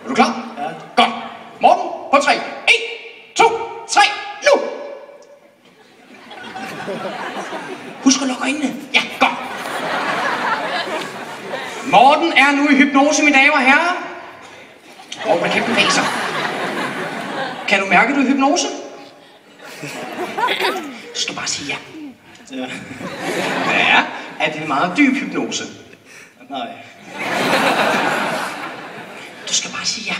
Er du klar? Ja. Godt. Morten, på 3. 1, 2, 3, nu! Husk at lukke øjnene. Ja, godt. Morten er nu i hypnose, mine damer og herrer. Man kan bevæge sig. Kan du mærke, at du er i hypnose? Så skal du bare sige ja. Ja. Ja, er det en meget dyb hypnose? Nej. Du skal bare sige ja.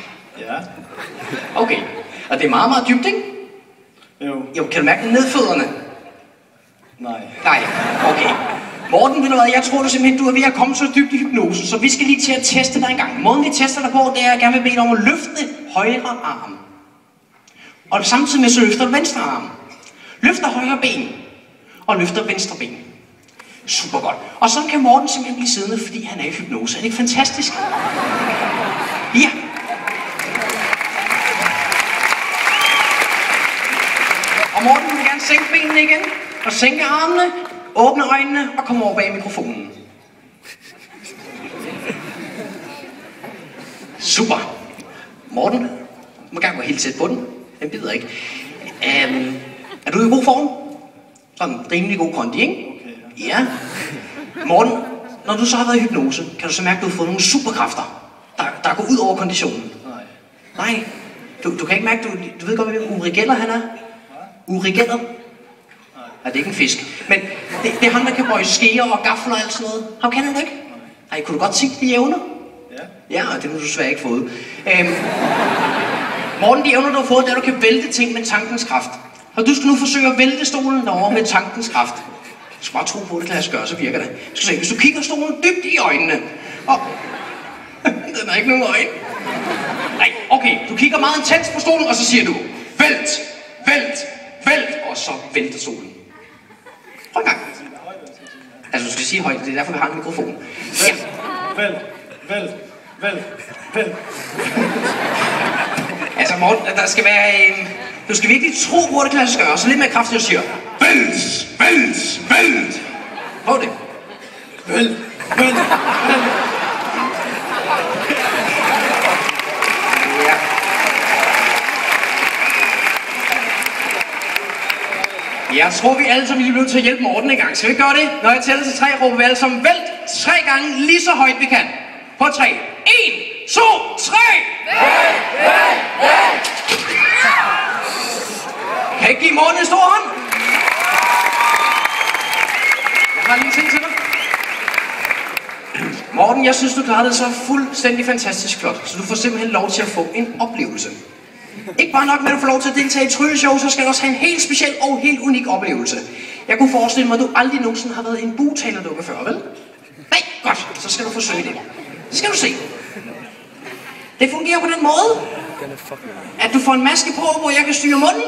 Ja. Okay. Og det er meget, meget dybt, ikke? Jo. Jo, kan du mærke det ned fødderne? Nej. Nej, okay. Morten, ved du hvad, jeg tror du simpelthen, du er ved at komme så dybt i hypnosen, så vi skal lige til at teste dig en gang. Måden vi tester dig på, det er, at jeg gerne vil bede dig om at løfte højre arm. Og samtidig med så løfter du venstre arm. Løfter højre ben. Og løfter venstre ben. Super godt. Og så kan Morten simpelthen blive siddende, fordi han er i hypnose. Er det ikke fantastisk? Ja. Og Morten vil gerne sænke benene igen. Og sænke armene. Åbne øjnene og komme over bag mikrofonen. Super. Morten, du må gerne gå helt tæt på den. Den bider ikke. Er du i god form? Sådan rimelig god kondi, ikke? Okay, ja. Morten, når du så har været i hypnose, kan du så mærke, at du har fået nogle superkræfter, der går ud over konditionen? Nej. Nej. Du kan ikke mærke, du ved godt, hvad Uri Geller han er? Uri Geller? Nej, det er ikke en fisk. Men det er ham, der kan bøje skeer og gafler og alt sådan noget. Ham kender du ikke? Nej, kunne du godt tænke de evner? Ja. Ja, og det har du desværre ikke fået. Morten, de evner, du har fået, det er, at du kan vælte ting med tankens kraft. Og du skal nu forsøge at vælte stolen derovre med tankens kraft. Du skal bare tro på, det kan lade sig gøre, så virker det. Du skal se, hvis du kigger stolen dybt i øjnene, og... den har ikke nogen øjne. Nej, okay, du kigger meget intens på stolen, og så siger du, vælt, vælt, vælt, og så vælter stolen. Prøv en gang. Altså, du skal sige højt, det er derfor, vi har en mikrofon. Ja. Vælt, vælt, vælt, vælt. Altså, Morten, der skal være en... Du skal virkelig tro på, at det kan lade sig gøre, så lidt mere kraftigt, og siger, vælt, vælt, vælt. Prøv det. Vælt, vælt, vælt. Ja. Jeg tror, vi alle sammen bliver nødt til at hjælpe Morten i gang. Skal vi gøre det? Når jeg tæller til 3, råber vi alle sammen vælt 3 gange lige så højt vi kan. På 3. 1, 2, 3. Vælt, vælt, vælt. Kan jeg ikke give Morten en stor hånd? Jeg har lige en ting til dig. Morten, jeg synes, du klarede det så fuldstændig fantastisk flot. Så du får simpelthen lov til at få en oplevelse. Ikke bare nok med, at du får lov til at deltage i trylleshow, så skal du også have en helt speciel og helt unik oplevelse. Jeg kunne forestille mig, at du aldrig nogensinde har været en bugtalerdukke før, vel? Nej, godt. Så skal du forsøge det. Så skal du se. Det fungerer på den måde, at du får en maske på, hvor jeg kan styre munden.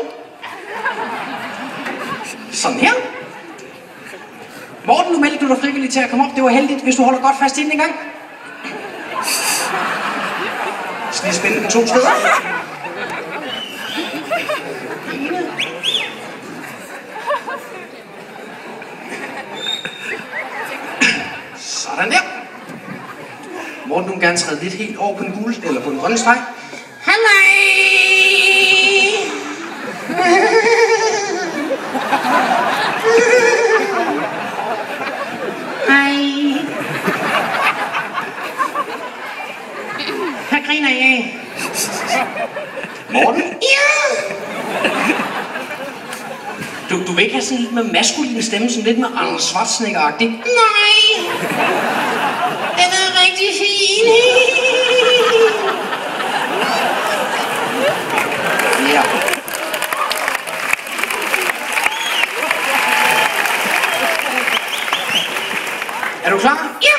Sådan her. Morten, nu meldte du dig frivilligt til at komme op. Det var heldigt, hvis du holder godt fast i den en gang. Skal lige spænde den 2 steder. Sådan der. Morten, du vil gerne træde lidt helt over på den gule, eller på den grønne streg. Halløj! Hej. Hvad griner I af? Morten? Ja! Du vil ikke have sådan lidt med maskulin stemme, sådan lidt med Arnold Schwarzenegger-agtig? Nej! Den er rigtig fin! Ja. Er du klar? Ja!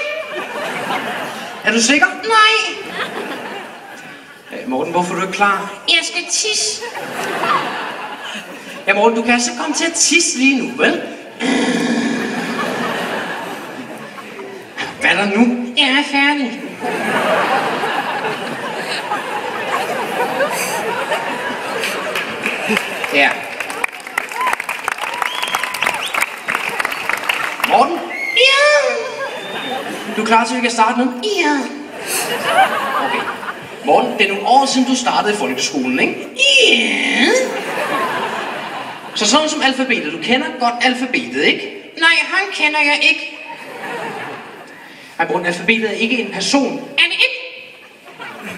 Er du sikker? Nej! Morten, hvorfor er du ikke klar? Jeg skal tisse. Ja, Morten, du kan altså komme til at tisse lige nu, vel? Hvad er der nu? Jeg er færdig. Ja. Morten? Ja! Du er klar til, at vi kan starte nu? Ja. Okay. Morten, det er nogle år siden, du startede i folkeskolen, ikke? Ja. Så sådan som alfabetet. Du kender godt alfabetet, ikke? Nej, han kender jeg ikke. Ej, Morten, alfabetet er ikke en person. Er det ikke?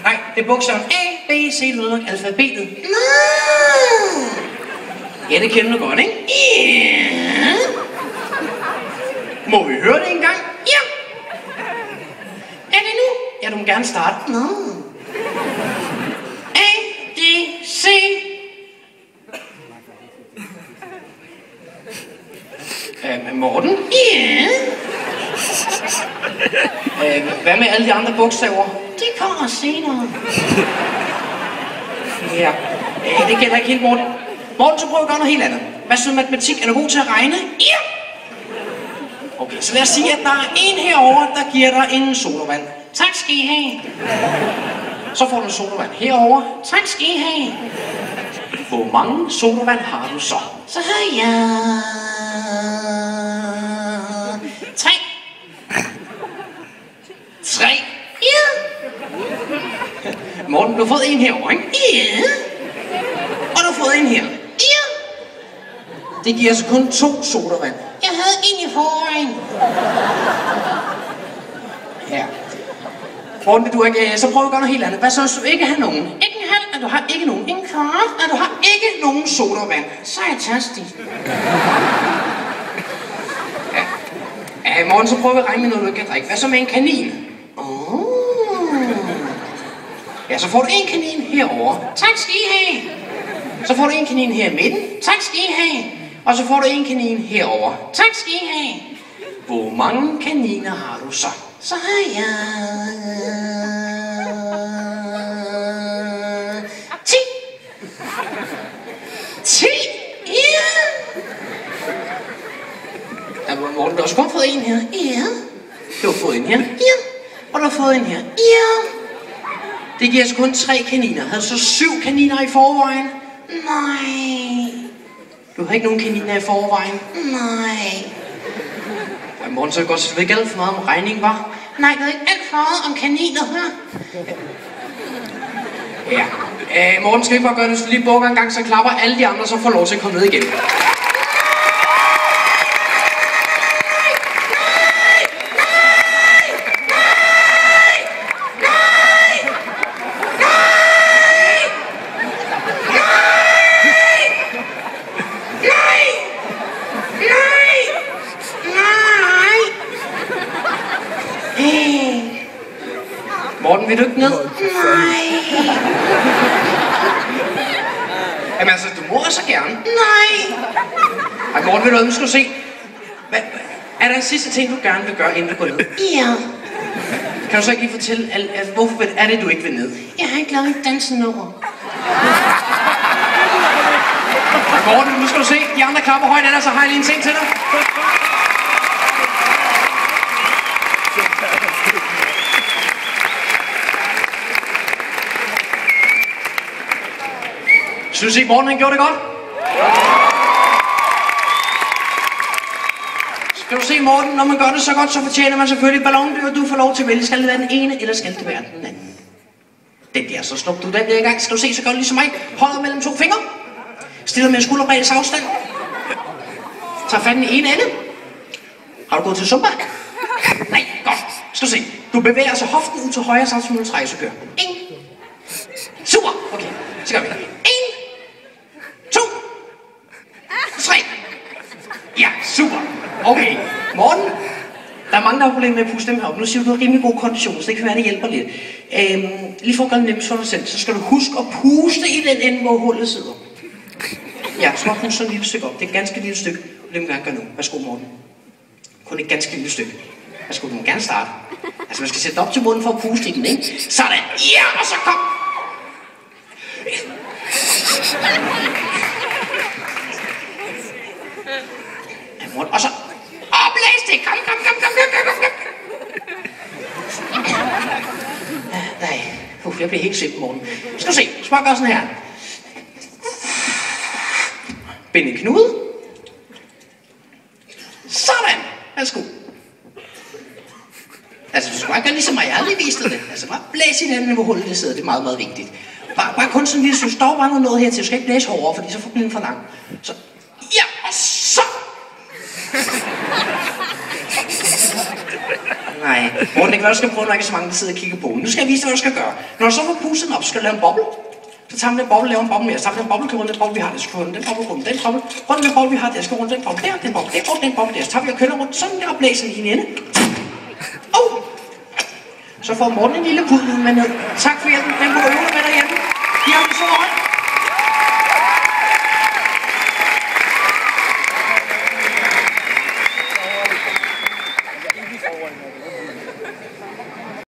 Nej, det er bogstaven A, B, C, du ved nok alfabetet. Nå. Ja, det kender du godt, ikke? Ja. Må vi høre det engang? Ja. Er det nu? Ja, du må gerne starte. Nå. A, D, C. Morten? Ja. Hvad med alle de andre bogstaver? De kommer senere. Ja. Det gælder ikke helt, Morten. Morten, så prøv at gøre noget helt andet. Hvad så matematik? Er du god til at regne? Ja. Okay, så lad os sige, at der er en herovre, der giver dig en sodavand. Tak skal I have. Så får du en sodavand herovre. Tak skal I have. Hvor mange sodavand har du så? Så har jeg... 3. 3. Ja. Morten, du har fået en herovre, ikke? Ja. Og du har fået en her. Ja. Det giver altså kun 2 sodavand. Jeg havde en i forvejen. Ja. Morten, du ikke, så prøv at gøre noget helt andet. Hvad så, hvis du ikke har nogen? Ikke en halv. At du har ikke nogen. En kvart. At du har ikke nogen sodavand. Så er jeg tørstig. Ja, Morten, så prøv at regne med noget, du ikke kan drikke. Hvad så med en kanin? Ja, så får du en kanin herovre. Tak skal I have. Så får du en kanin her i midten. Tak skal I have. Og så får du en kanin herovre. Tak skal I have. Hvor mange kaniner har du så? Så har jeg... 10. 10? Ja. Ja, Morten, du har også kun fået en her. Ja. Du har fået en her. Ja. Og du har fået en her. Ja. Det giver altså kun 3 kaniner. Havde du så 7 kaniner i forvejen? Nej. Du har ikke nogen kaniner i forvejen? Nej. Ja, Morten, så er det godt, så du ved ikke alt for meget om regning, var? Nej, det er ikke alt for meget om kaniner, hør. Ja. Morten, skal vi bare gøre det, så lige bukker en gang, så klapper alle de andre, så får lov til at komme ned igen. Morten, vil du ikke ned? Nej. Jamen altså, du må så gerne. Nej. Ej, Morten, vil du ønske at se? Er der en sidste ting, du gerne vil gøre, inden du går ned? Ja. Kan du så ikke lige fortælle, hvorfor er det, du ikke vil ned? Jeg har ikke lavet et dansenummer. Ej, Morten, nu skal du se. De andre klapper højt, ellers så har jeg lige en ting til dig. Synes I, Morten, han gjorde det godt? Skal du se, Morten, når man gør det så godt, så fortjener man selvfølgelig ballondyr, og du får lov til at vælge. Skal det være den ene, eller skal det være den anden? Den der, så slår du den der i gang. Skal du se, så gør du ligesom mig. Holder mellem 2 fingre. Stiller med en skulderbreddes afstand. Tag fat i den ene ende. Har du gået til Zumba? Nej, godt. Skal du se. Du bevæger altså hoften ud til højre, samtidig med du trækker, så kører. 1. Super. Okay, så gør vi. 1. 2. 3. Ja, super. Okay, Morten. Der er mange, der har problemer med at puste dem her op. Nu siger du har rimelig god kondition, så det kan være, det hjælper lidt. Lige for at gøre det nemt for dig selv, så skal du huske at puste i den ende, hvor hullet sidder. Ja, så må du puste sådan et lille stykke op. Det er et ganske lille stykke. Det må du gerne gøre nu. Værsgo, Morten. Kun et ganske lille stykke. Værsgo, du må gerne starte. Altså, man skal sætte op til munden for at puste i den, ikke? Sådan. Ja, og så kom. Ja, Morten. Og så oplæs det. Kom. Nej. Jeg bliver helt simpel, Morten. Skal du se. Så bare gøre sådan her. Bind en knude. Sådan. Værsgo. Altså, Altså, du skal bare gøre ligesom mig. Jeg har lige vist dig det. Altså, bare blæs i den, hvor hullet det sidder. Det er meget, meget vigtigt. Bare kun sådan lige, så du står bare noget her til. Du skal ikke blæse hårdere, fordi så får den for lang. Så, ja, og så! Nej, Morten, det kan være, du skal prøve, når ikke så mange, der sidder og kigger på. Nu skal jeg vise dig, hvad du skal gøre. Når du så får pusset den op, så skal du lave en boble. Så tager man den boble, laver en boble mere. Så tager man den boble, kører rundt den boble, vi har der. Så kører rundt den boble, rundt den boble. Rundt den boble, vi har der. Så kører rundt den boble der, den boble der, og den boble der. Så tager vi og kører rundt sådan der og blæser lige i en ende. Så får Morten en lille pudel med ned. Tak for hjælpen. Den må du øve med derhjemme. De har vi så højt.